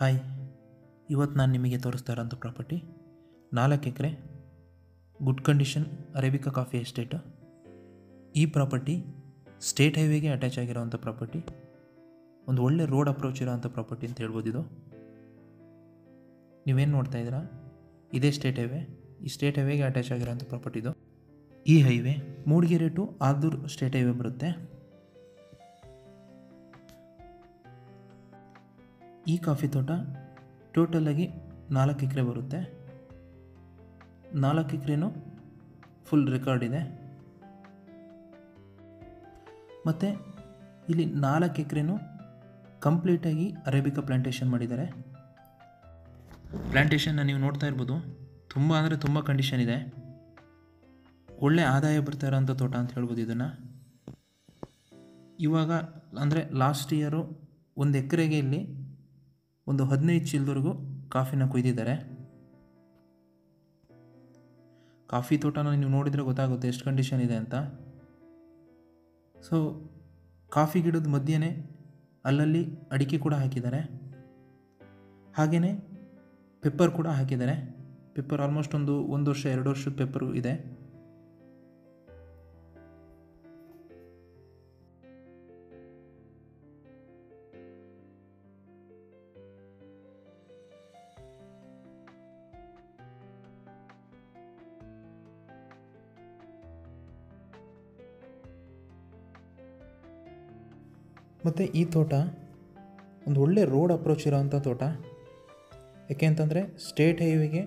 Hi, ಇವತ್ತು ನಾನು ನಿಮಗೆ ತೋರಿಸ್ತಾ ಇರೋಂಥ property 4 acre good condition arabica coffee estate. ಈ ಪ್ರಾಪರ್ಟಿ ಸ್ಟೇಟ್ ಹೈವೇಗೆ ಅಟ್ಯಾಚ್ ಆಗಿರೋವಂಥ ಪ್ರಾಪರ್ಟಿ, ಒಂದು ಒಳ್ಳೆ ರೋಡ್ ಅಪ್ರೋಚ್ ಇರೋವಂಥ ಪ್ರಾಪರ್ಟಿ ಅಂತ ಹೇಳ್ಬೋದು. ಇದು ನೀವೇನು ನೋಡ್ತಾ ಇದ್ದೀರಾ, ಇದೇ ಸ್ಟೇಟ್ ಹೈವೇ. ಈ ಸ್ಟೇಟ್ ಹೈವೇಗೆ ಅಟ್ಯಾಚ್ ಆಗಿರೋವಂಥ ಪ್ರಾಪರ್ಟಿ ಇದು. ಈ highway Mudigere to Aldur state highway ಬರುತ್ತೆ. ಈ ಕಾಫಿ ತೋಟ ಟೋಟಲಾಗಿ 4 ಎಕರೆ ಬರುತ್ತೆ. 4 ಎಕರೆನೂ ಫುಲ್ ರೆಕಾರ್ಡ್ ಇದೆ. ಮತ್ತು ಇಲ್ಲಿ 4 ಎಕರೆನೂ ಕಂಪ್ಲೀಟಾಗಿ ಅರೇಬಿಕಾ ಪ್ಲ್ಯಾಂಟೇಷನ್ ಮಾಡಿದ್ದಾರೆ. ಪ್ಲ್ಯಾಂಟೇಷನ್ನ ನೀವು ನೋಡ್ತಾ ಇರ್ಬೋದು, ತುಂಬ ಅಂದರೆ ತುಂಬ ಕಂಡೀಷನ್ ಇದೆ. ಒಳ್ಳೆ ಆದಾಯ ಬರ್ತಾ ಇರೋಂಥ ತೋಟ ಅಂತ ಹೇಳ್ಬೋದು ಇದನ್ನು. ಇವಾಗ ಅಂದರೆ ಲಾಸ್ಟ್ ಇಯರು 1 ಎಕರೆಗೆ ಇಲ್ಲಿ ಒಂದು 15 ಚೀಲದವರೆಗೂ ಕಾಫಿನ ಕೊಯ್ದಿದ್ದಾರೆ. ಕಾಫಿ ತೋಟನ ನೀವು ನೋಡಿದರೆ ಗೊತ್ತಾಗುತ್ತೆ ಎಷ್ಟು ಕಂಡೀಷನ್ ಇದೆ ಅಂತ. ಸೊ ಕಾಫಿ ಗಿಡದ ಮಧ್ಯೆ ಅಲ್ಲಲ್ಲಿ ಅಡಿಕೆ ಕೂಡ ಹಾಕಿದ್ದಾರೆ, ಹಾಗೆಯೇ ಪೆಪ್ಪರ್ ಕೂಡ ಹಾಕಿದ್ದಾರೆ. ಪೆಪ್ಪರ್ ಆಲ್ಮೋಸ್ಟ್ ಒಂದು ವರ್ಷ 2 ವರ್ಷದ ಪೆಪ್ಪರು ಇದೆ. ಮತ್ತು ಈ ತೋಟ ಒಂದು ಒಳ್ಳೆ ರೋಡ್ ಅಪ್ರೋಚ್ ಇರೋವಂಥ ತೋಟ. ಯಾಕೆ ಅಂತಂದರೆ ಸ್ಟೇಟ್ ಹೈವೇಗೆ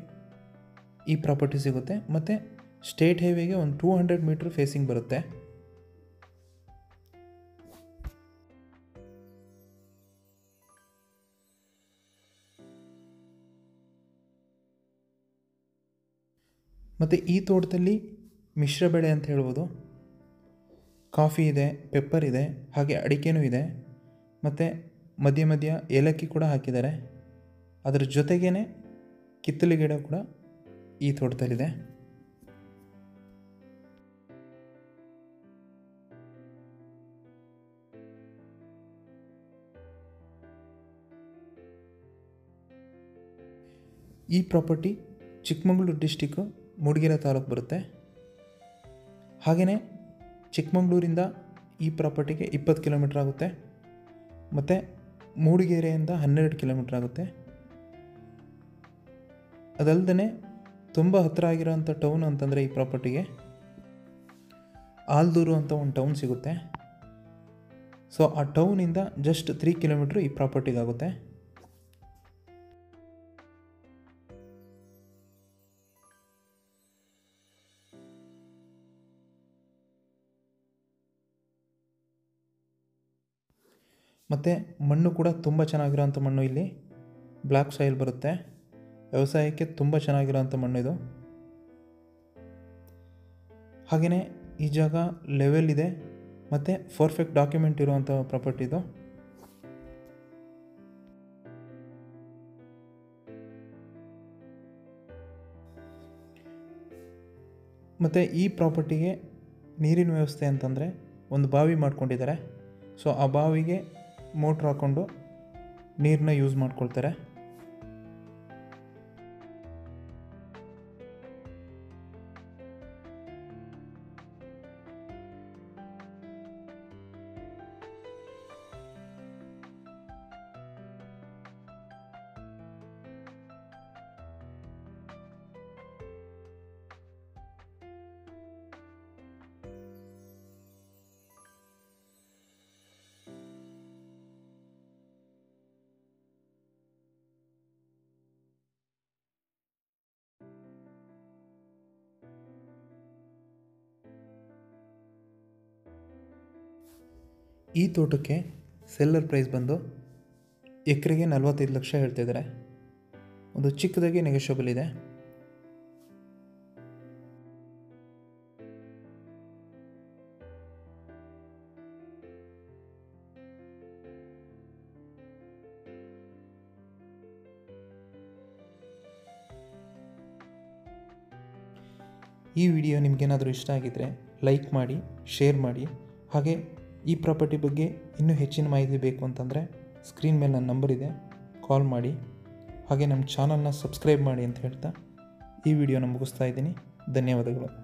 ಈ ಪ್ರಾಪರ್ಟಿ ಸಿಗುತ್ತೆ, ಮತ್ತು ಸ್ಟೇಟ್ ಹೈವೇಗೆ ಒಂದು 200 ಮೀಟ್ರ್ ಫೇಸಿಂಗ್ ಬರುತ್ತೆ. ಮತ್ತು ಈ ತೋಟದಲ್ಲಿ ಮಿಶ್ರ ಬೆಳೆ ಅಂತ ಹೇಳ್ಬೋದು. ಕಾಫಿ ಇದೆ, ಪೆಪ್ಪರ್ ಇದೆ, ಹಾಗೆ ಅಡಿಕೆನೂ ಇದೆ, ಮತ್ತು ಮಧ್ಯ ಮಧ್ಯ ಏಲಕ್ಕಿ ಕೂಡ ಹಾಕಿದ್ದಾರೆ. ಅದರ ಜೊತೆಗೇ ಕಿತ್ತಲೆ ಗಿಡ ಕೂಡ ಈ ತೋಟದಲ್ಲಿದೆ. ಈ ಪ್ರಾಪರ್ಟಿ ಚಿಕ್ಕಮಗಳೂರು ಡಿಸ್ಟಿಕ್ಕು ಮೂಡಿಗೆರೆ ತಾಲೂಕು ಬರುತ್ತೆ. ಹಾಗೆಯೇ ಚಿಕ್ಕಮಗಳೂರಿಂದ ಈ ಪ್ರಾಪರ್ಟಿಗೆ 20 ಕಿಲೋಮೀಟ್ರ್ ಆಗುತ್ತೆ, ಮತ್ತು ಮೂಡಿಗೆರೆಯಿಂದ 12 ಕಿಲೋಮೀಟ್ರ್ ಆಗುತ್ತೆ. ಅದಲ್ಲದೆ ತುಂಬ ಹತ್ತಿರ ಆಗಿರೋಂಥ ಟೌನ್ ಅಂತಂದರೆ ಈ ಪ್ರಾಪರ್ಟಿಗೆ ಆಲ್ದೂರು ಅಂತ ಒಂದು ಟೌನ್ ಸಿಗುತ್ತೆ. ಸೊ ಆ ಟೌನಿಂದ ಜಸ್ಟ್ 3 ಕಿಲೋಮೀಟ್ರ್ ಈ ಪ್ರಾಪರ್ಟಿಗಾಗುತ್ತೆ. ಮತ್ತು ಮಣ್ಣು ಕೂಡ ತುಂಬ ಚೆನ್ನಾಗಿರೋಂಥ ಮಣ್ಣು. ಇಲ್ಲಿ ಬ್ಲ್ಯಾಕ್ ಸಾಯಿಲ್ ಬರುತ್ತೆ. ವ್ಯವಸಾಯಕ್ಕೆ ತುಂಬ ಚೆನ್ನಾಗಿರೋಂಥ ಮಣ್ಣು ಇದು. ಹಾಗೆಯೇ ಈ ಜಾಗ ಲೆವೆಲ್ ಇದೆ, ಮತ್ತು ಪರ್ಫೆಕ್ಟ್ ಡಾಕ್ಯುಮೆಂಟ್ ಇರುವಂಥ ಪ್ರಾಪರ್ಟಿ ಇದು. ಮತ್ತು ಈ ಪ್ರಾಪರ್ಟಿಗೆ ನೀರಿನ ವ್ಯವಸ್ಥೆ ಅಂತಂದರೆ ಒಂದು ಬಾವಿ ಮಾಡ್ಕೊಂಡಿದ್ದಾರೆ. ಸೊ ಆ ಬಾವಿಗೆ ಮೋಟ್ರ್ ಹಾಕ್ಕೊಂಡು ನೀರನ್ನ ಯೂಸ್ ಮಾಡ್ಕೊಳ್ತಾರೆ. ಈ ತೋಟಕ್ಕೆ ಸೆಲ್ಲರ್ ಪ್ರೈಸ್ ಬಂದು ಎಕರೆಗೆ 45 ಲಕ್ಷ ಹೇಳ್ತಿದ್ದಾರೆ. ಒಂದು ಚಿಕ್ಕದಾಗಿ ನೆಗೋಷಿಯಬಲ್ ಇದೆ. ಈ ವಿಡಿಯೋ ನಿಮಗೇನಾದರೂ ಇಷ್ಟ ಆಗಿದ್ದರೆ ಲೈಕ್ ಮಾಡಿ, ಶೇರ್ ಮಾಡಿ. ಹಾಗೆ ಈ ಪ್ರಾಪರ್ಟಿ ಬಗ್ಗೆ ಇನ್ನೂ ಹೆಚ್ಚಿನ ಮಾಹಿತಿ ಬೇಕು ಅಂತಂದರೆ ಸ್ಕ್ರೀನ್ ಮೇಲೆ ನನ್ನ ನಂಬರ್ ಇದೆ, ಕಾಲ್ ಮಾಡಿ. ಹಾಗೆ ನಮ್ಮ ಚಾನಲ್ನ ಸಬ್ಸ್ಕ್ರೈಬ್ ಮಾಡಿ ಅಂತ ಹೇಳ್ತಾ ಈ ವಿಡಿಯೋನ ಮುಗಿಸ್ತಾ ಇದ್ದೀನಿ. ಧನ್ಯವಾದಗಳು.